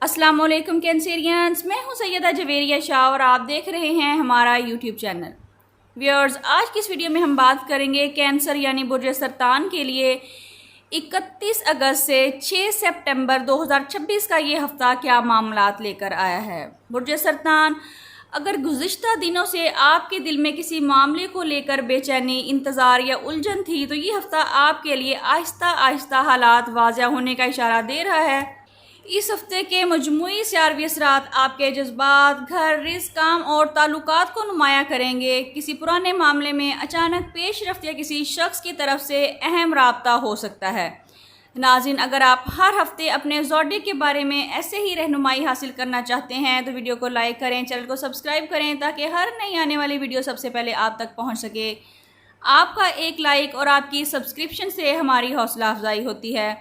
السلام علیکم کینسیرینز، میں ہوں سیدہ جویریہ شاہ اور آپ دیکھ رہے ہیں ہمارا یوٹیوب چینل۔ ویورز، آج کی اس ویڈیو میں ہم بات کریں گے کینسر یعنی برج سرطان کے لیے 31 اگست سے 6 سپٹمبر 2026 کا یہ ہفتہ کیا معاملات لے کر آیا ہے۔ برج سرطان، اگر گزشتہ دنوں سے آپ کے دل میں کسی معاملے کو لے کر بے چینی، انتظار یا الجھن تھی تو یہ ہفتہ آپ کے لیے آہستہ آہستہ حالات واضح ہونے کا اشارہ دے رہا ہے۔ اس ہفتے کے مجموعی سیاروی اثرات آپ کے جذبات، گھر، رزق، کام اور تعلقات کو نمایاں کریں گے۔ کسی پرانے معاملے میں اچانک پیش رفت یا کسی شخص کی طرف سے اہم رابطہ ہو سکتا ہے۔ ناظرین، اگر آپ ہر ہفتے اپنے زوڈیک کے بارے میں ایسے ہی رہنمائی حاصل کرنا چاہتے ہیں تو ویڈیو کو لائک کریں، چینل کو سبسکرائب کریں تاکہ ہر نئی آنے والی ویڈیو سب سے پہلے آپ تک پہنچ سکے۔ آپ کا ایک لائک اور آپ کی سبسکرپشن سے ہماری حوصلہ افزائی ہوتی ہے۔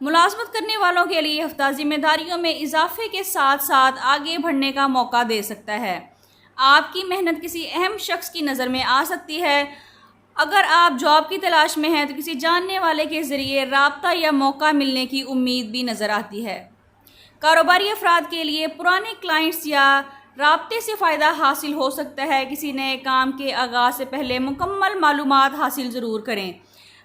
ملازمت کرنے والوں کے لیے ہفتہ ذمہ داریوں میں اضافے کے ساتھ ساتھ آگے بڑھنے کا موقع دے سکتا ہے۔ آپ کی محنت کسی اہم شخص کی نظر میں آ سکتی ہے۔ اگر آپ جاب کی تلاش میں ہیں تو کسی جاننے والے کے ذریعے رابطہ یا موقع ملنے کی امید بھی نظر آتی ہے۔ کاروباری افراد کے لیے پرانے کلائنٹس یا رابطے سے فائدہ حاصل ہو سکتا ہے۔ کسی نئے کام کے آغاز سے پہلے مکمل معلومات حاصل ضرور کریں۔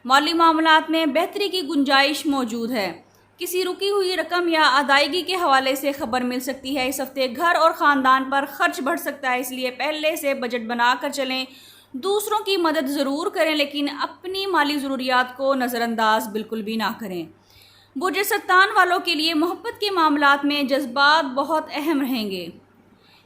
مالی معاملات میں بہتری کی گنجائش موجود ہے۔ کسی رکی ہوئی رقم یا ادائیگی کے حوالے سے خبر مل سکتی ہے۔ اس ہفتے گھر اور خاندان پر خرچ بڑھ سکتا ہے، اس لیے پہلے سے بجٹ بنا کر چلیں۔ دوسروں کی مدد ضرور کریں لیکن اپنی مالی ضروریات کو نظر انداز بالکل بھی نہ کریں۔ برج سرطان والوں کے لیے محبت کے معاملات میں جذبات بہت اہم رہیں گے،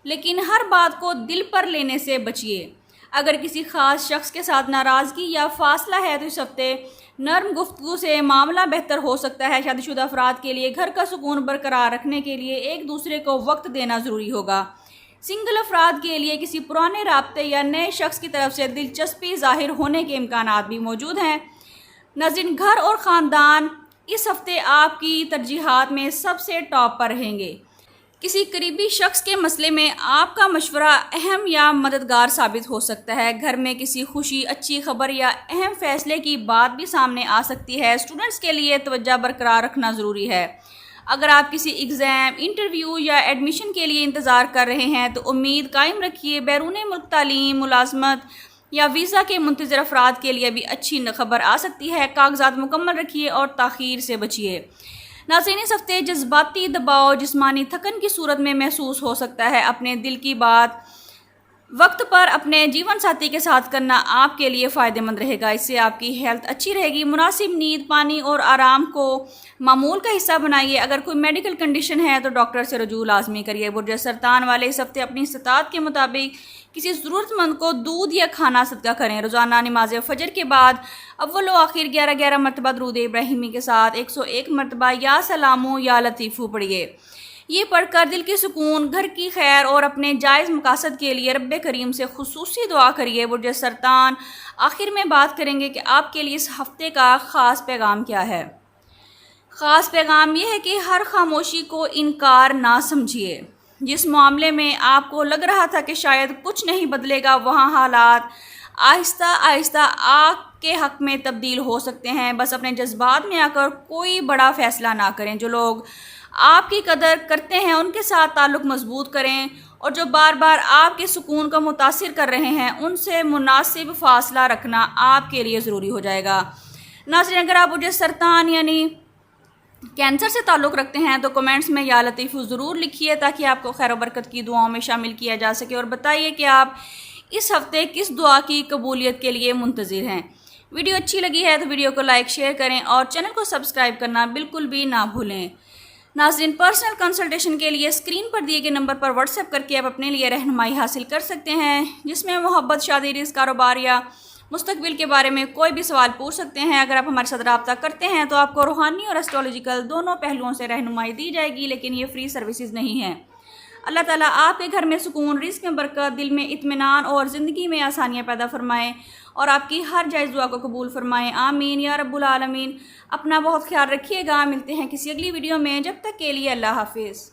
لیکن ہر بات کو دل پر لینے سے بچیے۔ اگر کسی خاص شخص کے ساتھ ناراضگی یا فاصلہ ہے تو اس ہفتے نرم گفتگو سے معاملہ بہتر ہو سکتا ہے۔ شادی شدہ افراد کے لیے گھر کا سکون برقرار رکھنے کے لیے ایک دوسرے کو وقت دینا ضروری ہوگا۔ سنگل افراد کے لیے کسی پرانے رابطے یا نئے شخص کی طرف سے دلچسپی ظاہر ہونے کے امکانات بھی موجود ہیں۔ ناظرین، گھر اور خاندان اس ہفتے آپ کی ترجیحات میں سب سے ٹاپ پر رہیں گے۔ کسی قریبی شخص کے مسئلے میں آپ کا مشورہ اہم یا مددگار ثابت ہو سکتا ہے۔ گھر میں کسی خوشی، اچھی خبر یا اہم فیصلے کی بات بھی سامنے آ سکتی ہے۔ اسٹوڈنٹس کے لیے توجہ برقرار رکھنا ضروری ہے۔ اگر آپ کسی ایگزام، انٹرویو یا ایڈمیشن کے لیے انتظار کر رہے ہیں تو امید قائم رکھیے۔ بیرون ملک تعلیم، ملازمت یا ویزا کے منتظر افراد کے لیے بھی اچھی خبر آ سکتی ہے۔ کاغذات مکمل رکھیے اور تاخیر سے بچیے۔ ناظرین، اس ہفتے جذباتی دباؤ جسمانی تھکن کی صورت میں محسوس ہو سکتا ہے۔ اپنے دل کی بات وقت پر اپنے جیون ساتھی کے ساتھ کرنا آپ کے لیے فائدہ مند رہے گا۔ اس سے آپ کی ہیلتھ اچھی رہے گی۔ مناسب نیند، پانی اور آرام کو معمول کا حصہ بنائیے۔ اگر کوئی میڈیکل کنڈیشن ہے تو ڈاکٹر سے رجوع لازمی کریے۔ برج سرطان والے اس ہفتے اپنی استطاعت کے مطابق کسی ضرورت مند کو دودھ یا کھانا صدقہ کریں۔ روزانہ نماز فجر کے بعد اول و آخر 11 مرتبہ درود ابراہیمی کے ساتھ 101 مرتبہ یا سلامو یا لطیفو پڑھیے۔ یہ پڑھ کر دل کی سکون، گھر کی خیر اور اپنے جائز مقاصد کے لیے رب کریم سے خصوصی دعا کریے۔ برج سرطان، آخر میں بات کریں گے کہ آپ کے لیے اس ہفتے کا خاص پیغام کیا ہے۔ خاص پیغام یہ ہے کہ ہر خاموشی کو انکار نہ سمجھیے۔ جس معاملے میں آپ کو لگ رہا تھا کہ شاید کچھ نہیں بدلے گا، وہاں حالات آہستہ آہستہ آپ کے حق میں تبدیل ہو سکتے ہیں۔ بس اپنے جذبات میں آ کر کوئی بڑا فیصلہ نہ کریں۔ جو لوگ آپ کی قدر کرتے ہیں ان کے ساتھ تعلق مضبوط کریں، اور جو بار بار آپ کے سکون کو متاثر کر رہے ہیں ان سے مناسب فاصلہ رکھنا آپ کے لیے ضروری ہو جائے گا۔ ناظرین، اگر آپ برج سرطان یعنی کینسر سے تعلق رکھتے ہیں تو کمنٹس میں یا لطیفو ضرور لکھیے تاکہ آپ کو خیر و برکت کی دعاؤں میں شامل کیا جا سکے، اور بتائیے کہ آپ اس ہفتے کس دعا کی قبولیت کے لیے منتظر ہیں۔ ویڈیو اچھی لگی ہے تو ویڈیو کو لائک، شیئر کریں اور چینل کو سبسکرائب کرنا بالکل بھی نہ بھولیں۔ ناظرین، پرسنل کنسلٹیشن کے لیے اسکرین پر دیے گئے نمبر پر واٹس ایپ کر کے آپ اپنے لیے رہنمائی حاصل کر سکتے ہیں، جس میں محبت، شادی، رزق، کاروبار یا مستقبل کے بارے میں کوئی بھی سوال پوچھ سکتے ہیں۔ اگر آپ ہمارے ساتھ رابطہ کرتے ہیں تو آپ کو روحانی اور اسٹرولوجیکل دونوں پہلوؤں سے رہنمائی دی جائے گی، لیکن یہ فری سروسز نہیں ہیں۔ اللہ تعالیٰ آپ کے گھر میں سکون، رزق میں برکت، دل میں اطمینان اور زندگی میں آسانیاں پیدا فرمائیں اور آپ کی ہر جائز دعا کو قبول فرمائیں۔ آمین یا رب العالمین۔ اپنا بہت خیال رکھیے گا۔ ملتے ہیں کسی اگلی ویڈیو میں، جب تک کے لیے اللہ حافظ۔